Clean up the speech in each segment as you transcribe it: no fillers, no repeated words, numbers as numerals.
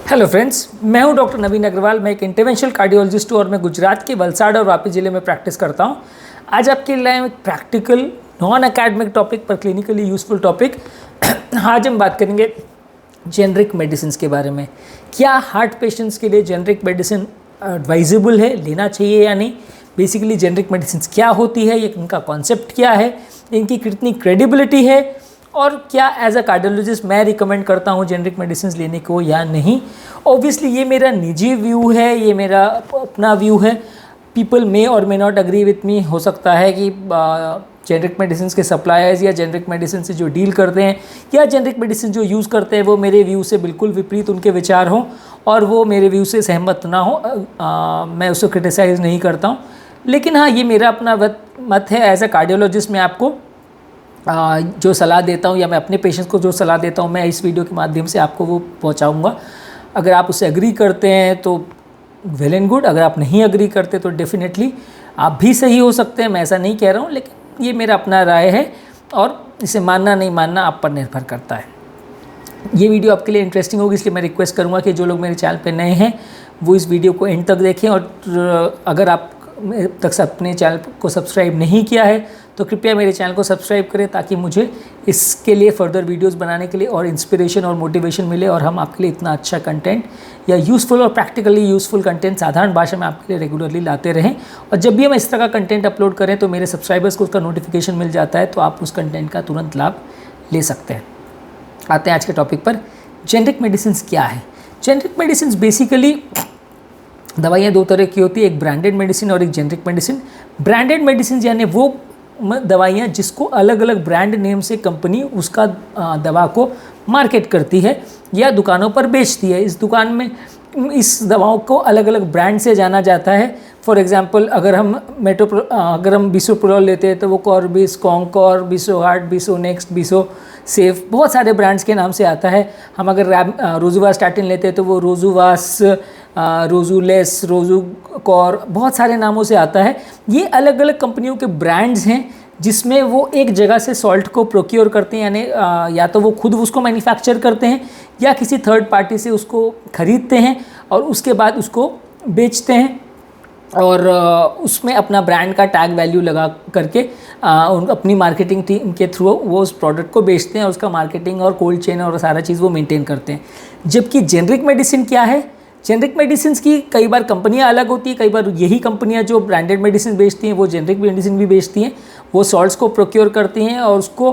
Hello friends, मैं हूं doctor नवीन अग्रवाल। मैं एक इंटरवेंशनल कार्डियोलॉजिस्ट हूं और मैं गुजरात के वलसाड़ और वापी ज़िले में प्रैक्टिस करता हूं। आज आपके लिए एक प्रैक्टिकल नॉन एकेडमिक टॉपिक पर क्लिनिकली यूजफुल टॉपिक। आज हम बात करेंगे जेनरिक मेडिसिन के बारे में। क्या हार्ट पेशेंट्स के लिए जेनरिक मेडिसिन एडवाइजेबल है, लेना चाहिए या नहीं? बेसिकली जेनरिक मेडिसिन क्या होती है, ये इनका कॉन्सेप्ट क्या है, इनकी कितनी क्रेडिबिलिटी है और क्या एज अ कार्डियोलॉजिस्ट मैं रिकमेंड करता हूँ जेनरिक मेडिसिन लेने को या नहीं। ऑब्वियसली ये मेरा निजी व्यू है, ये मेरा अपना व्यू है। People may or may not agree with me. हो सकता है कि जेनरिक मेडिसिन के सप्लायर्स या जेनरिक मेडिसिन से जो डील करते हैं या जेनरिक मेडिसिन जो यूज़ करते हैं वो मेरे व्यू से बिल्कुल विपरीत उनके विचार हों और वो मेरे व्यू से सहमत ना हो। मैं उसको क्रिटिसाइज़ नहीं करता हूँ, लेकिन हाँ, ये मेरा अपना मत है। एज अ कार्डियोलॉजिस्ट मैं आपको जो सलाह देता हूँ या मैं अपने पेशेंट्स को जो सलाह देता हूँ, मैं इस वीडियो के माध्यम से आपको वो पहुँचाऊँगा। अगर आप उससे एग्री करते हैं तो वेल एंड गुड, अगर आप नहीं एग्री करते तो डेफिनेटली आप भी सही हो सकते हैं। मैं ऐसा नहीं कह रहा हूँ, लेकिन ये मेरा अपना राय है और इसे मानना नहीं मानना आप पर निर्भर करता है। ये वीडियो आपके लिए इंटरेस्टिंग होगी, इसलिए मैं रिक्वेस्ट करूँगा कि जो लोग मेरे चैनल पर नए हैं वो इस वीडियो को एंड तक देखें। और अगर आप तक अपने चैनल को सब्सक्राइब नहीं किया है तो कृपया मेरे चैनल को सब्सक्राइब करें, ताकि मुझे इसके लिए फर्दर वीडियोस बनाने के लिए और इंस्पिरेशन और मोटिवेशन मिले और हम आपके लिए इतना अच्छा कंटेंट या यूज़फुल और प्रैक्टिकली यूज़फुल कंटेंट साधारण भाषा में आपके लिए रेगुलरली लाते रहें। और जब भी हम इस तरह का कंटेंट अपलोड करें तो मेरे सब्सक्राइबर्स को उसका नोटिफिकेशन मिल जाता है, तो आप उस कंटेंट का तुरंत लाभ ले सकते हैं। आते हैं आज के टॉपिक पर। जेनरिक मेडिसिन क्या है? जेनरिक मेडिसिन बेसिकली दवाइयाँ दो तरह की होती है, एक ब्रांडेड मेडिसिन और एक जेनरिक मेडिसिन। ब्रांडेड मेडिसिन यानी वो दवाइयाँ जिसको अलग अलग ब्रांड नेम से कंपनी उसका दवा को मार्केट करती है या दुकानों पर बेचती है। इस दुकान में इस दवाओं को अलग अलग ब्रांड से जाना जाता है। फॉर एग्जांपल, अगर हम बिसोप्रोल लेते हैं तो वो कॉर्बिस, कॉन्कॉर, बिसोहार्ट, बिसोनेक्स्ट, बिसो सेफ, बहुत सारे ब्रांड्स के नाम से आता है। हम अगर रोजुवास्टैटिन लेते हैं तो वो रोजुवास, रोजुलेस, रोजुकॉर, बहुत सारे नामों से आता है। ये अलग अलग कंपनियों के ब्रांड्स हैं जिसमें वो एक जगह से सॉल्ट को प्रोक्योर करते हैं, यानी या तो वो खुद उसको मैन्युफैक्चर करते हैं या किसी थर्ड पार्टी से उसको ख़रीदते हैं और उसके बाद उसको बेचते हैं और उसमें अपना ब्रांड का टैग वैल्यू लगा करके अपनी मार्केटिंग टीम के थ्रू वो उस प्रोडक्ट को बेचते हैं और उसका मार्केटिंग और कोल्ड चेन और सारा चीज़ वो मेंटेन करते हैं। जबकि जेनरिक मेडिसिन क्या है? जेनरिक मेडिसिन की कई बार कंपनियां अलग होती हैं, कई बार यही कंपनियां जो ब्रांडेड मेडिसिन बेचती हैं वो जेनरिक मेडिसिन भी बेचती हैं। वो सॉल्ट्स को प्रोक्योर करती हैं और उसको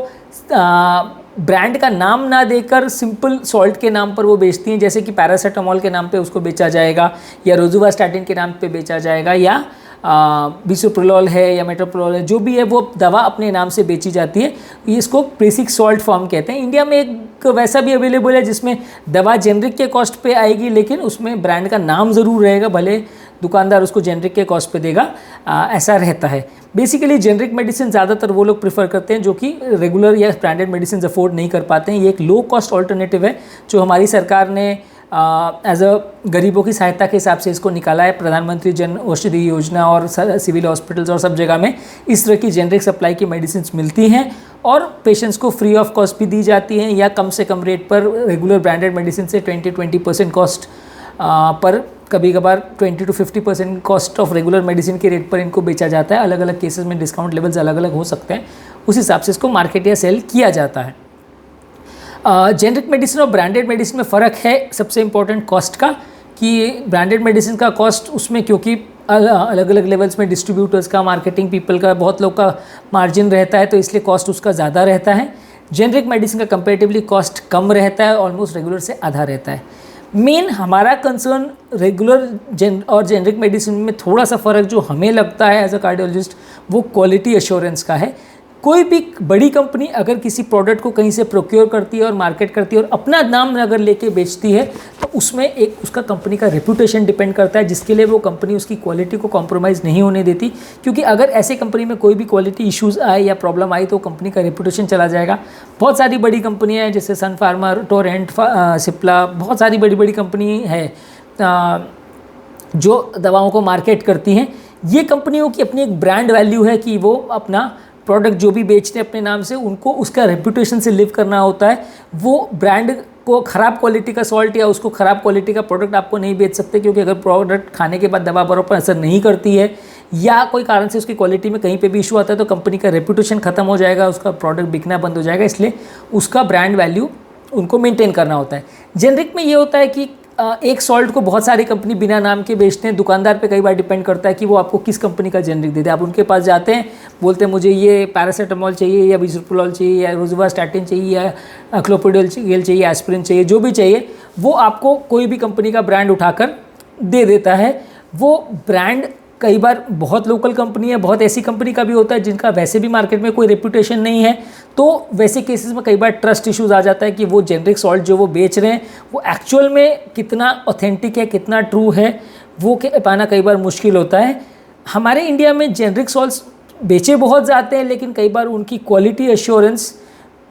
ब्रांड का नाम ना देकर सिंपल सॉल्ट के नाम पर वो बेचती हैं। जैसे कि पैरासीटामोल के नाम पे उसको बेचा जाएगा या रोजुवास्टैटिन के नाम पे बेचा जाएगा या बिसोप्रोल है या मेट्रोप्रोल है, जो भी है वो दवा अपने नाम से बेची जाती है। इसको बेसिक सॉल्ट फॉर्म कहते हैं। इंडिया में एक वैसा भी अवेलेबल है जिसमें दवा जेनरिक के कॉस्ट पे आएगी, लेकिन उसमें ब्रांड का नाम ज़रूर रहेगा, भले दुकानदार उसको जेनरिक के कॉस्ट पे देगा। ऐसा रहता है। बेसिकली जेनरिक मेडिसिन ज़्यादातर वो लोग प्रेफर करते हैं जो कि रेगुलर या ब्रांडेड मेडिसिन अफोर्ड नहीं कर पाते हैं। ये एक लो कॉस्ट ऑल्टरनेटिव है जो हमारी सरकार ने एज अ गरीबों की सहायता के हिसाब से इसको निकाला है। प्रधानमंत्री जन औषधि योजना और सिविल हॉस्पिटल्स और सब जगह में इस तरह की जेनरिक सप्लाई की मेडिसिन मिलती हैं और पेशेंट्स को फ्री ऑफ कॉस्ट भी दी जाती हैं या कम से कम रेट पर रेगुलर ब्रांडेड मेडिसिन से 20% कॉस्ट पर, कभी कभार 20 to 50% cost of regular medicine के रेट पर इनको बेचा जाता है। अलग अलग केसेस में डिस्काउंट लेवल्स अलग अलग हो सकते हैं, उस हिसाब से इसको मार्केट या सेल किया जाता है। जेनरिक मेडिसिन और ब्रांडेड मेडिसिन में फ़र्क है सबसे इम्पोर्टेंट कॉस्ट का, कि ब्रांडेड मेडिसिन का कॉस्ट उसमें क्योंकि अलग अलग लेवल्स में डिस्ट्रीब्यूटर्स का, मार्केटिंग पीपल का, बहुत लोग का मार्जिन रहता है, तो इसलिए कॉस्ट उसका ज़्यादा रहता है। जेनरिक मेडिसिन का कंपेरेटिवली कॉस्ट कम रहता है, ऑलमोस्ट रेगुलर से आधा रहता है। मेन हमारा कंसर्न रेगुलर और जेनरिक मेडिसिन में थोड़ा सा फ़र्क जो हमें लगता है एज अ कार्डियोलॉजिस्ट, वो क्वालिटी एश्योरेंस का है। कोई भी बड़ी कंपनी अगर किसी प्रोडक्ट को कहीं से प्रोक्योर करती है और मार्केट करती है और अपना नाम अगर लेके बेचती है, तो उसमें एक उसका कंपनी का रेपुटेशन डिपेंड करता है, जिसके लिए वो कंपनी उसकी क्वालिटी को कॉम्प्रोमाइज़ नहीं होने देती। क्योंकि अगर ऐसे कंपनी में कोई भी क्वालिटी इश्यूज़ आए या प्रॉब्लम आई तो कंपनी का रेपुटेशन चला जाएगा। बहुत सारी बड़ी कंपनियाँ हैं जैसे सन फार्मा, टोरेंट, सिप्ला, बहुत सारी बड़ी बड़ी कंपनी है जो दवाओं को मार्केट करती हैं। ये कंपनियों की अपनी एक ब्रांड वैल्यू है कि वो अपना प्रोडक्ट जो भी बेचते हैं अपने नाम से, उनको उसका रेपुटेशन से लिव करना होता है। वो ब्रांड को ख़राब क्वालिटी का सॉल्ट या उसको ख़राब क्वालिटी का प्रोडक्ट आपको नहीं बेच सकते, क्योंकि अगर प्रोडक्ट खाने के बाद दवा बराबर असर नहीं करती है या कोई कारण से उसकी क्वालिटी में कहीं पे भी इशू आता है तो कंपनी का रेपुटेशन ख़त्म हो जाएगा, उसका प्रोडक्ट बिकना बंद हो जाएगा। इसलिए उसका ब्रांड वैल्यू उनको मेंटेन करना होता है। जेनरिक में ये होता है कि एक सॉल्ट को बहुत सारी कंपनी बिना नाम के बेचते हैं। दुकानदार पे कई बार डिपेंड करता है कि वो आपको किस कंपनी का जेनरिक देते हैं। आप उनके पास जाते हैं, बोलते हैं मुझे ये पैरासीटामोल चाहिए या बिसोप्रोल चाहिए या रोजुवास्टैटिन चाहिए या क्लोपिडोल चाहिए, एस्पिरिन चाहिए, जो भी चाहिए वो आपको कोई भी कंपनी का ब्रांड उठाकर दे देता है। वो ब्रांड कई बार बहुत लोकल कंपनी है, बहुत ऐसी कंपनी का भी होता है जिनका वैसे भी मार्केट में कोई रेपुटेशन नहीं है। तो वैसे केसेस में कई बार ट्रस्ट इश्यूज आ जाता है कि वो जेनरिक सॉल्ट जो वो बेच रहे हैं वो एक्चुअल में कितना ऑथेंटिक है, कितना ट्रू है, वो पाना कई बार मुश्किल होता है। हमारे इंडिया में जेनरिक सॉल्ट्स बेचे बहुत जाते हैं, लेकिन कई बार उनकी क्वालिटी एश्योरेंस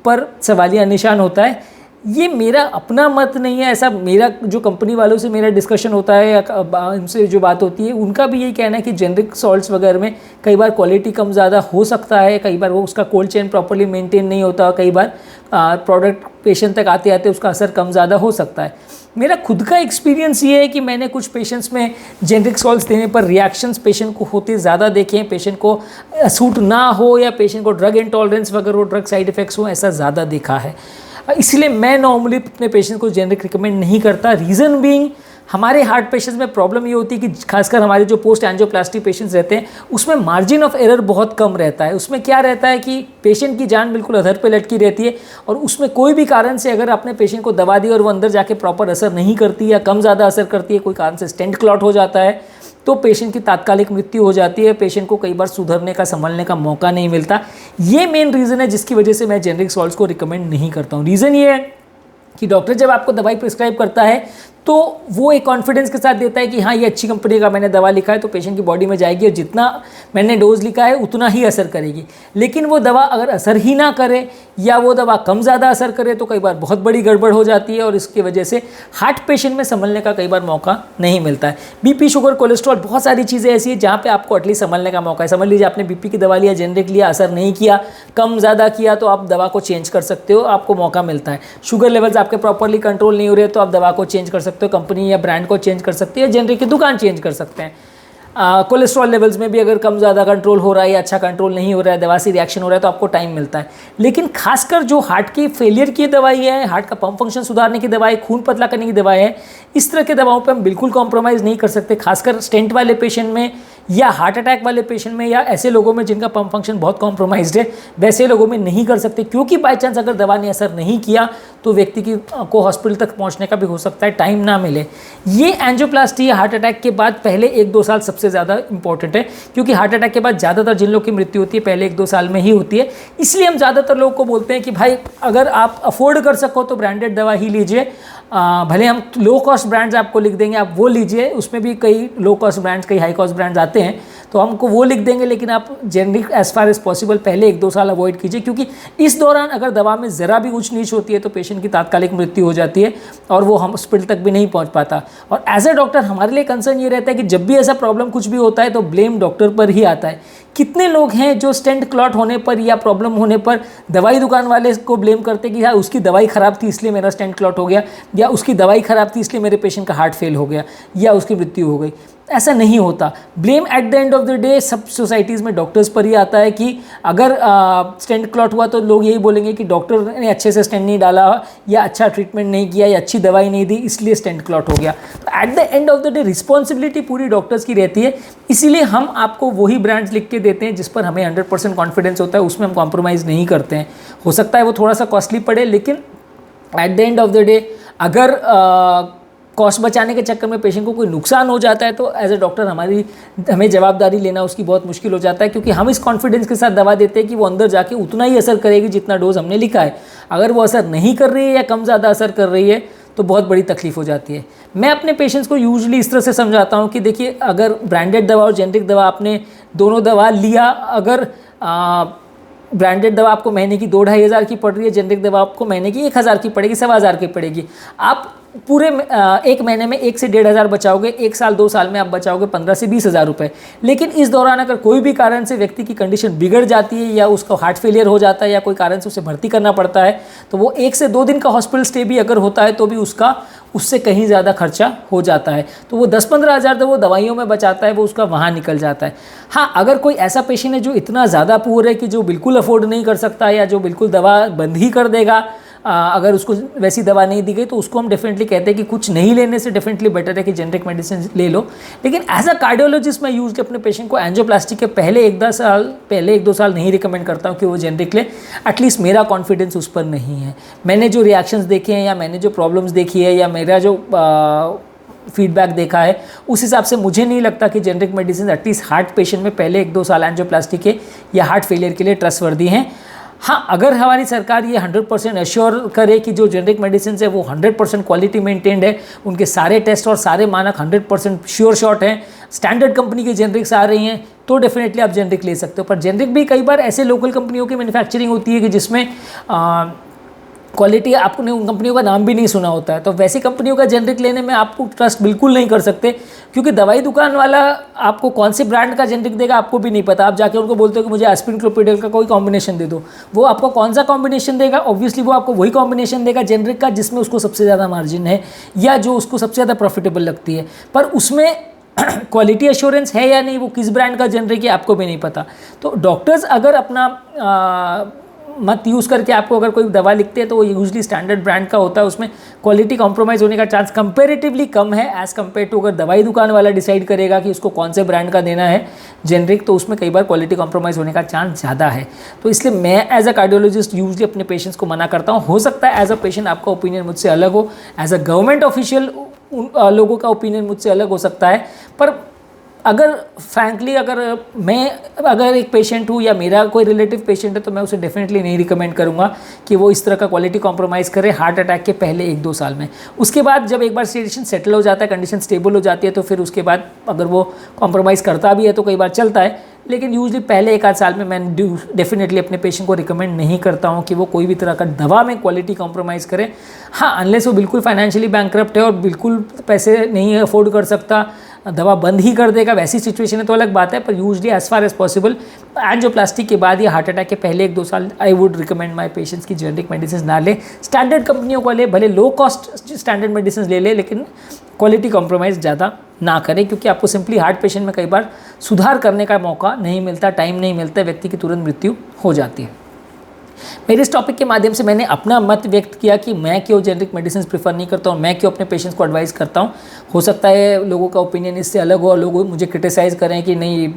पर सवालिया निशान होता है। ये मेरा अपना मत नहीं है, ऐसा मेरा जो कंपनी वालों से मेरा डिस्कशन होता है या उनसे जो बात होती है उनका भी यही कहना है कि जेनरिक सॉल्ट्स वगैरह में कई बार क्वालिटी कम ज़्यादा हो सकता है, कई बार वो उसका कोल्ड चेन प्रॉपर्ली मेंटेन नहीं होता, कई बार प्रोडक्ट पेशेंट तक आते आते उसका असर कम ज़्यादा हो सकता है। मेरा खुद का एक्सपीरियंस ये है कि मैंने कुछ पेशेंट्स में जेनरिक सॉल्ट्स देने पर रिएक्शंस पेशेंट को होते ज़्यादा देखे हैं। पेशेंट को सूट ना हो या पेशेंट को ड्रग इंटॉलरेंस वगैरह ड्रग साइड इफ़ेक्ट्स हो, ऐसा ज़्यादा देखा है। इसलिए मैं नॉर्मली अपने पेशेंट को जेनरिक रिकमेंड नहीं करता। रीज़न बीइंग हमारे हार्ट पेशेंट्स में प्रॉब्लम ये होती है कि खासकर हमारे जो पोस्ट एंजियोप्लास्टी पेशेंट्स रहते हैं उसमें मार्जिन ऑफ एरर बहुत कम रहता है। उसमें क्या रहता है कि पेशेंट की जान बिल्कुल अधर पे लटकी रहती है और उसमें कोई भी कारण से अगर आपने पेशेंट को दवा दी और वो अंदर जाके प्रॉपर असर नहीं करती या कम ज़्यादा असर करती है, कोई कारण से स्टेंट क्लॉट हो जाता है तो पेशेंट की तात्कालिक मृत्यु हो जाती है। पेशेंट को कई बार सुधरने का, संभलने का मौका नहीं मिलता। ये मेन रीज़न है जिसकी वजह से मैं जेनरिक सॉल्ट्स को रिकमेंड नहीं करता हूँ। रीज़न ये है कि डॉक्टर जब आपको दवाई प्रिस्क्राइब करता है तो वो एक कॉन्फिडेंस के साथ देता है कि हाँ ये अच्छी कंपनी का मैंने दवा लिखा है तो पेशेंट की बॉडी में जाएगी और जितना मैंने डोज लिखा है उतना ही असर करेगी। लेकिन वो दवा अगर असर ही ना करे या वो दवा कम ज़्यादा असर करे तो कई बार बहुत बड़ी गड़बड़ हो जाती है और इसकी वजह से हार्ट पेशेंट में संभलने का कई बार मौका नहीं मिलता है। बीपी, शुगर, कोलेस्ट्रॉल, बहुत सारी चीज़ें ऐसी है जहाँ पर आपको एटलीस्ट संभलने का मौका है। समझ लीजिए आपने बीपी की दवा लिया, जेनरिक लिया, असर नहीं किया, कम ज़्यादा किया तो आप दवा को चेंज कर सकते हो, आपको मौका मिलता है। शुगर लेवल्स आपके प्रॉपरली कंट्रोल नहीं हो रहे तो आप दवा को चेंज कर सकते हो, कंपनी या ब्रांड को चेंज कर सकते हैं, जेनरिक की दुकान चेंज कर सकते हैं। कोलेस्ट्रॉल लेवल्स में भी अगर कम ज़्यादा कंट्रोल हो रहा है या अच्छा कंट्रोल नहीं हो रहा है, दवा से रिएक्शन हो रहा है तो आपको टाइम मिलता है। लेकिन खासकर जो हार्ट की फेलियर की दवाई है, हार्ट का पंप फंक्शन सुधारने की दवाई, खून पतला करने की दवाई है, इस तरह के दवाओं पे हम बिल्कुल कॉम्प्रोमाइज़ नहीं कर सकते। खासकर स्टेंट वाले पेशेंट में या हार्ट अटैक वाले पेशेंट में या ऐसे लोगों में जिनका पंप फंक्शन बहुत कॉम्प्रोमाइज्ड है, वैसे लोगों में नहीं कर सकते, क्योंकि बाई चांस अगर दवा ने असर नहीं किया तो व्यक्ति को हॉस्पिटल तक पहुंचने का भी हो सकता है टाइम ना मिले। ये एंजियोप्लास्टी या हार्ट अटैक के बाद पहले 1-2 साल सबसे ज़्यादा इंपॉर्टेंट है, क्योंकि हार्ट अटैक के बाद ज़्यादातर जिन लोगों की मृत्यु होती है पहले 1-2 साल में ही होती है। इसलिए हम ज़्यादातर लोगों को बोलते हैं कि भाई अगर आप अफोर्ड कर सको तो ब्रांडेड दवा ही लीजिए। भले हम लो कॉस्ट ब्रांड्स आपको लिख देंगे, आप वो लीजिए, उसमें भी कई लो कॉस्ट ब्रांड्स, कई हाई कॉस्ट ब्रांड्स आते हैं तो हमको वो लिख देंगे, लेकिन आप generic as far as possible पहले 1-2 साल अवॉइड कीजिए, क्योंकि इस दौरान अगर दवा में ज़रा भी ऊंच नीच होती है तो पेशेंट की तात्कालिक मृत्यु हो जाती है और वो हम हॉस्पिटल तक भी नहीं पहुंच पाता। और एज ए डॉक्टर हमारे लिए कंसर्न ये रहता है कि जब भी ऐसा प्रॉब्लम कुछ भी होता है तो ब्लेम डॉक्टर पर ही आता है। कितने लोग हैं जो स्टेंट क्लॉट होने पर या प्रॉब्लम होने पर दवाई दुकान वाले को ब्लेम करते कि हाँ उसकी दवाई ख़राब थी इसलिए मेरा स्टेंट क्लॉट हो गया, या उसकी दवाई ख़राब थी इसलिए मेरे पेशेंट का हार्ट फेल हो गया या उसकी मृत्यु हो गई। ऐसा नहीं होता। Blame at the end of the day सब सोसाइटीज़ में डॉक्टर्स पर ही आता है कि अगर स्टेंट क्लॉट हुआ तो लोग यही बोलेंगे कि डॉक्टर ने अच्छे से स्टेंट नहीं डाला या अच्छा ट्रीटमेंट नहीं किया या अच्छी दवाई नहीं दी इसलिए स्टेंट क्लॉट हो गया। तो at the end of the day responsibility पूरी डॉक्टर्स की रहती है। इसीलिए हम आपको वही ब्रांड्स लिख के देते हैं जिस पर हमें 100% कॉन्फिडेंस होता है, उसमें हम कॉम्प्रोमाइज़ नहीं करते हैं। हो सकता है वो थोड़ा सा कॉस्टली पड़े, लेकिन at the end of the day अगर कॉस्ट बचाने के चक्कर में पेशेंट को कोई नुकसान हो जाता है तो एज ए डॉक्टर हमें जवाबदारी लेना उसकी बहुत मुश्किल हो जाता है, क्योंकि हम इस कॉन्फिडेंस के साथ दवा देते हैं कि वो अंदर जाके उतना ही असर करेगी जितना डोज हमने लिखा है। अगर वो असर नहीं कर रही है या कम ज़्यादा असर कर रही है तो बहुत बड़ी तकलीफ हो जाती है। मैं अपने पेशेंट्स को यूजुअली इस तरह से समझाता हूँ कि देखिए अगर ब्रांडेड दवा और जेनरिक दवा आपने दोनों दवा लिया, अगर ब्रांडेड दवा आपको महीने की 2-2.5 हज़ार की पड़ रही है, जेनरिक दवा आपको महीने की 1,000 की पड़ेगी, 1,1500 की पड़ेगी। आप पूरे एक महीने में 1 से 1,500 बचाओगे, 1 साल 2 साल में आप बचाओगे 15 से 20,000 रुपये। लेकिन इस दौरान अगर कोई भी कारण से व्यक्ति की कंडीशन बिगड़ जाती है या उसका हार्ट फेलियर हो जाता है या कोई कारण से उसे भर्ती करना पड़ता है, तो वो 1 से 2 दिन का हॉस्पिटल स्टे भी अगर होता है तो भी उससे कहीं ज़्यादा खर्चा हो जाता है। तो वो 10-15 हज़ार तो वो दवाइयों में बचाता है, वो उसका वहाँ निकल जाता है। हाँ, अगर कोई ऐसा पेशेंट है जो इतना ज़्यादा पुअर है कि जो बिल्कुल अफोर्ड नहीं कर सकता या जो बिल्कुल दवा बंद ही कर देगा, अगर उसको वैसी दवा नहीं दी गई, तो उसको हम डेफिनेटली कहते हैं कि कुछ नहीं लेने से डेफिनेटली बेटर है कि जेनरिक मेडिसिन ले लो। लेकिन एज अ कार्डियोलॉजिस्ट मैं यूजली अपने पेशेंट को एंजियोप्लास्टी के पहले 1-2 साल नहीं रिकमेंड करता हूँ कि वो जेनरिक ले। एटलीस्ट मेरा कॉन्फिडेंस उस पर नहीं है। मैंने जो रिएक्शंस देखे हैं या मैंने जो प्रॉब्लम्स देखी है या मेरा जो फीडबैक देखा है, उस हिसाब से मुझे नहीं लगता कि generic medicine at least heart patient में पहले 1-2 साल एंजियोप्लास्टी के या हार्ट फेलियर के लिए ट्रस्टवर्दी हैं। हाँ, अगर हमारी सरकार ये 100% एश्योर करे कि जो जेनरिक मेडिसिन है वो 100% क्वालिटी मेंटेन्ड है, उनके सारे टेस्ट और सारे मानक 100% श्योर शॉट हैं, स्टैंडर्ड कंपनी की जेनरिक्स आ रही हैं, तो डेफिनेटली आप जेनरिक ले सकते हो। पर जेनरिक भी कई बार ऐसे लोकल कंपनियों की मैन्युफैक्चरिंग होती है कि जिसमें क्वालिटी आपने उन कंपनियों का नाम भी नहीं सुना होता है, तो वैसी कंपनियों का जेनरिक लेने में आपको ट्रस्ट बिल्कुल नहीं कर सकते, क्योंकि दवाई दुकान वाला आपको कौन से ब्रांड का जेनरिक देगा आपको भी नहीं पता। आप जाके उनको बोलते हो कि मुझे एस्पिरिन क्लोपिडल का कोई कॉम्बिनेशन दे दो, वो आपको कौन सा कॉम्बिनेशन देगा? ऑब्वियसली वो आपको वही कॉम्बिनेशन देगा जेनरिक का जिसमें उसको सबसे ज़्यादा मार्जिन है या जो उसको सबसे ज़्यादा प्रॉफिटेबल लगती है, पर उसमें क्वालिटी एश्योरेंस है या नहीं, वो किस ब्रांड का जेनरिक है आपको भी नहीं पता। तो डॉक्टर्स अगर अपना मत यूज़ करके आपको अगर कोई दवा लिखते हैं तो वो यूजली स्टैंडर्ड ब्रांड का होता है, उसमें क्वालिटी कॉम्प्रोमाइज़ होने का चांस कंपैरेटिवली कम है एज़ कम्पेयर टू अगर दवाई दुकान वाला डिसाइड करेगा कि उसको कौन से ब्रांड का देना है जेनरिक, तो उसमें कई बार क्वालिटी कॉम्प्रोमाइज़ होने का चांस ज़्यादा है। तो इसलिए मैं एज अ कार्डियोलॉजिस्ट यूजली अपने पेशेंट्स को मना करता हूँ। हो सकता है एज अ पेशेंट आपका ओपिनियन मुझसे अलग हो, एज अ गवर्नमेंट ऑफिशियल लोगों का ओपिनियन मुझसे अलग हो सकता है, पर अगर फ्रैंकली अगर एक पेशेंट हूँ या मेरा कोई रिलेटिव पेशेंट है तो मैं उसे डेफिनेटली नहीं रिकमेंड करूँगा कि वो इस तरह का क्वालिटी कॉम्प्रोमाइज़ करे हार्ट अटैक के पहले 1-2 साल में। उसके बाद जब एक बार सिचुएशन सेटल हो जाता है, कंडीशन स्टेबल हो जाती है, तो फिर उसके बाद अगर वो कॉम्प्रोमाइज़ करता भी है तो कई बार चलता है, लेकिन यूजली पहले 1-8 साल में मैं डेफिनेटली अपने पेशेंट को रिकमेंड नहीं करता हूँ कि वो कोई भी तरह का दवा में क्वालिटी कॉम्प्रोमाइज़ करे। हाँ, अनलेस वो बिल्कुल फाइनेंशियली बैंकरप्ट है और बिल्कुल पैसे नहीं अफोर्ड कर सकता, दवा बंद ही कर देगा, वैसी सिचुएशन है तो अलग बात है। पर usually as far as possible angioplasty के बाद या हार्ट अटैक के पहले 1-2 साल I would recommend my patients की जेनरिक मेडिसिन ना ले। स्टैंडर्ड कंपनियों को ले, भले लो कॉस्ट स्टैंडर्ड मेडिसिन ले लेकिन क्वालिटी कॉम्प्रोमाइज़ ज़्यादा ना करें, क्योंकि आपको सिंपली हार्ट पेशेंट में कई बार सुधार करने का मौका नहीं मिलता, टाइम नहीं मिलता, व्यक्ति की तुरंत मृत्यु हो जाती है। मेरे इस टॉपिक के माध्यम से मैंने अपना मत व्यक्त किया कि मैं क्यों जेनरिक मेडिसिन प्रीफर नहीं करता हूँ, मैं क्यों अपने पेशेंट्स को एडवाइस करता हूँ। हो सकता है लोगों का ओपिनियन इससे अलग हो और लोग मुझे क्रिटिसाइज़ करें कि नहीं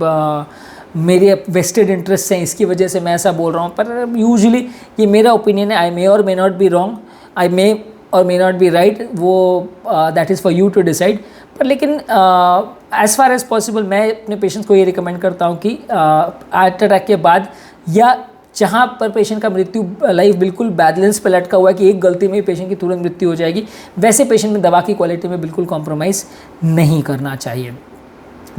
मेरे वेस्टेड इंटरेस्ट हैं इसकी वजह से मैं ऐसा बोल रहा हूँ, पर यूजुअली ये मेरा ओपिनियन है। I may or may not be wrong, I may or may not be right, वो that is for you to decide. पर लेकिन एज़ फार एज़ पॉसिबल मैं अपने पेशेंट्स को ये रिकमेंड करता हूँ कि हार्ट अटैक के बाद या जहाँ पर पेशेंट का मृत्यु लाइफ बिल्कुल बैलेंस पे लटका हुआ है कि एक गलती में ही पेशेंट की तुरंत मृत्यु हो जाएगी, वैसे पेशेंट में दवा की क्वालिटी में बिल्कुल कॉम्प्रोमाइज़ नहीं करना चाहिए।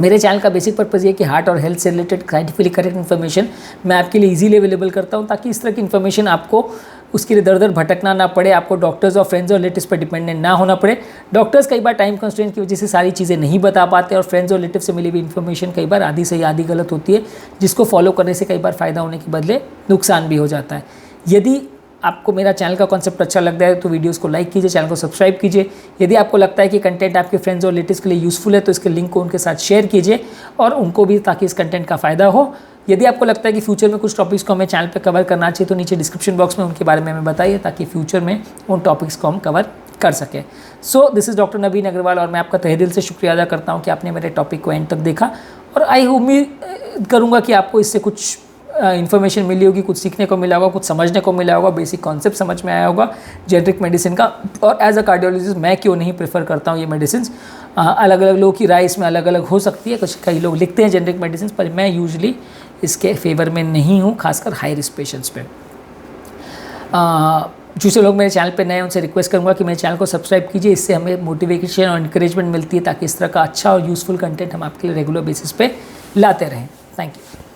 मेरे चैनल का बेसिक पर्पज़ ये कि हार्ट और हेल्थ से रिलेटेड साइंटिफिकली करेक्ट इन्फॉर्मेशन मैं आपके लिए इजीली अवेलेबल करता हूँ, ताकि इस तरह की इन्फॉर्मेशन आपको उसके लिए दर दर भटकना ना पड़े, आपको डॉक्टर्स और फ्रेंड्स और रिलेटिव्स पर डिपेंडेंट ना होना पड़े। डॉक्टर्स कई बार टाइम कंस्ट्रेंट की वजह से सारी चीज़ें नहीं बता पाते और फ्रेंड्स और रिलेटिव से मिली हुई इन्फॉर्मेशन कई बार आधी सही आधी गलत होती है, जिसको फॉलो करने से कई बार फ़ायदा होने के बदले नुकसान भी हो जाता है। यदि आपको मेरा चैनल का कॉन्सेप्ट अच्छा लगता है तो वीडियोस को लाइक कीजिए, चैनल को सब्सक्राइब कीजिए। यदि आपको लगता है कि कंटेंट आपके फ्रेंड्स और रिलेटिव्स के लिए यूज़फुल है तो इसके लिंक को उनके साथ शेयर कीजिए और उनको भी, ताकि इस कंटेंट का फ़ायदा हो। यदि आपको लगता है कि फ्यूचर में कुछ टॉपिक्स को हमें चैनल पे कवर करना चाहिए तो नीचे डिस्क्रिप्शन बॉक्स में उनके बारे में हमें बताइए, ताकि फ्यूचर में उन टॉपिक्स को हम कवर कर सकें। सो दिस इज़ डॉक्टर नवीन अग्रवाल और मैं आपका तहे दिल से शुक्रिया अदा करता हूँ कि आपने मेरे टॉपिक को एंड तक देखा, और आई उम्मीद करूँगा कि आपको इससे कुछ इन्फॉर्मेशन मिली होगी, कुछ सीखने को मिला होगा, कुछ समझने को मिला होगा, बेसिक कॉन्सेप्ट समझ में आया होगा जेनरिक मेडिसिन का। और एज अ कार्डियोलॉजिस्ट मैं क्यों नहीं प्रेफर करता हूँ ये मेडिसिन। अलग अलग लोगों की राय इसमें अलग अलग हो सकती है, कई लोग लिखते हैं जेनरिक मेडिसिन, पर मैं यूजुअली इसके फेवर में नहीं हूँ, खासकर हाई रिस्क पेशेंट्स पे। जो लोग मेरे चैनल पे नए हैं उनसे रिक्वेस्ट करूँगा कि मेरे चैनल को सब्सक्राइब कीजिए, इससे हमें मोटिवेशन और इंकरेजमेंट मिलती है, ताकि इस तरह का अच्छा और यूज़फुल कंटेंट हम आपके लिए रेगुलर बेसिस पे लाते रहें। Thank you.